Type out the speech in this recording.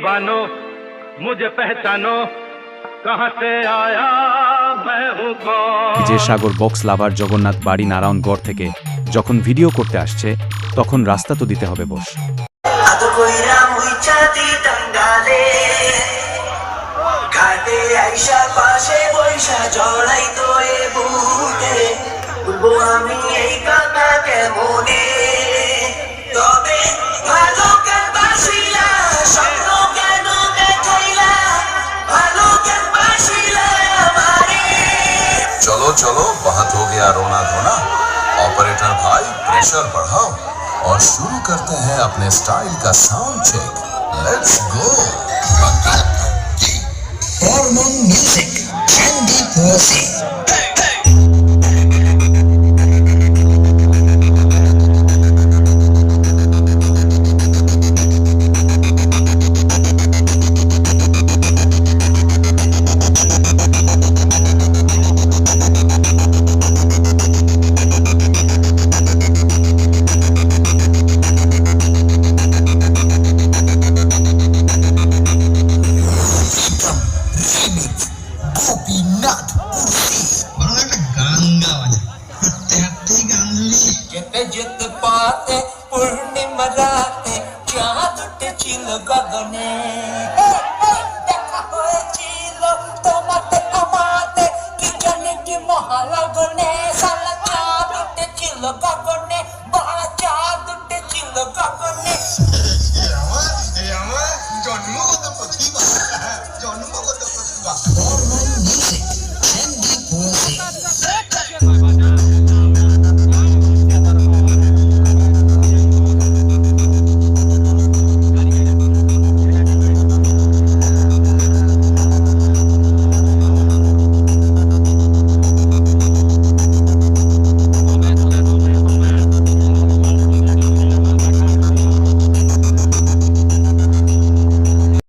दीवानो मुझे पहचानो कहां से आया मैं हूं कौन। যে সাগর বক্স লাভার জগন্নাথ বাড়ি নারায়ণগড় থেকে যখন ভিডিও করতে আসছে তখন রাস্তা তো দিতে হবে বস। चलो चलो बहुत हो गया रोना धोना, ऑपरेटर भाई प्रेशर बढ़ाओ और शुरू करते हैं अपने स्टाइल का sound check. Let's go. Hormone music candy पर्सी। যেতে পাতে পূর্ণিমা রাতে চাঁদ উঠেছিল গগনে।